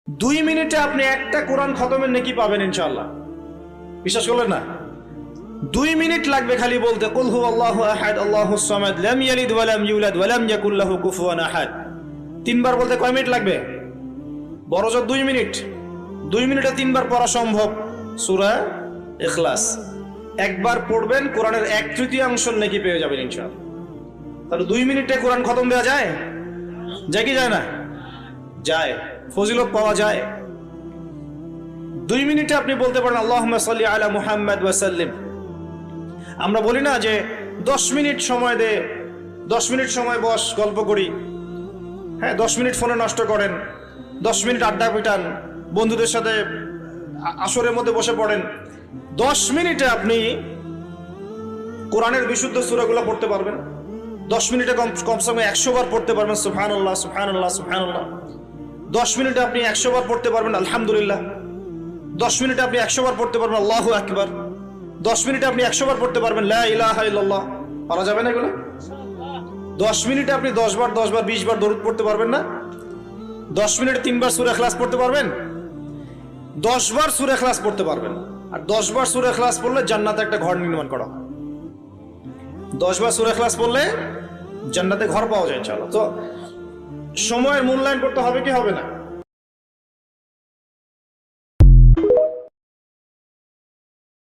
2 মিনিটে আপনি একটা কোরআন খতমের নেকি পাবেন ইনশাআল্লাহ। বিশ্বাস করলেন না? 2 মিনিট লাগবে খালি বলতে কুল হুয়াল্লাহু আহাদ আল্লাহুস সামাদ লাম ইয়ালিদ ওয়া লাম ইউলাদ ওয়া লাম ইয়াকুল লাহু কুফুয়ান আহাদ। 3 বার বলতে কয় মিনিট লাগবে? বড়জোর 2 মিনিট। 2 মিনিটে 3 বার পড়া সম্ভব সূরা ইখলাস। একবার পড়বেন কোরআনের 1/3 নেকি পেয়ে যাবেন ইনশাআল্লাহ। তাহলে 2 মিনিটে কোরআন খতম দেওয়া যায়? যায় কি যায় না? যায়, ফজিলত পাওয়া যায়। 2 মিনিটে আপনি বলতে পারেন আল্লাহুম্মা সাল্লি আলা মুহাম্মাদ ওয়া সাল্লিম। আমরা বলি না যে 10 মিনিট সময় দে, 10 মিনিট সময় বস গল্প করি, হ্যাঁ 10 মিনিট ফোনে নষ্ট করেন, 10 মিনিট আড্ডা পিটান, বন্ধুদের সাথে আসরের মধ্যে বসে পড়েন। 10 মিনিটে আপনি কোরআনের বিশুদ্ধ সূরাগুলো পড়তে পারবেন। 10 মিনিটে কমসে কম 100 বার পড়তে পারবেন সুবহানাল্লাহ সুবহানাল্লাহ সুবহানাল্লাহ। 10 মিনিটে আপনি 100 বার পড়তে পারবেন আলহামদুলিল্লাহ। 10 মিনিটে আপনি 100 বার পড়তে পারবেন আল্লাহু আকবার। 10 মিনিটে আপনি 100 বার পড়তে পারবেন লা ইলাহা ইল্লাল্লাহ। পারা যাবে না এগুলো? 10 মিনিটে আপনি 10 বার 20 বার দরুদ পড়তে পারবেন না? 10 মিনিটে 3 বার সূরা ইখলাস পড়তে পারবেন? 10 বার সূরা ইখলাস পড়তে পারবেন। আর 10 বার সূরা ইখলাস পড়লে জান্নাতে একটা ঘর নির্মাণ করা হয়। 10 বার সূরা ইখলাস পড়লে জান্নাতে ঘর পাওয়া যায় ইনশাআল্লাহ। তো সময়ের মূল্যায়ন করতে হবে কি হবে না?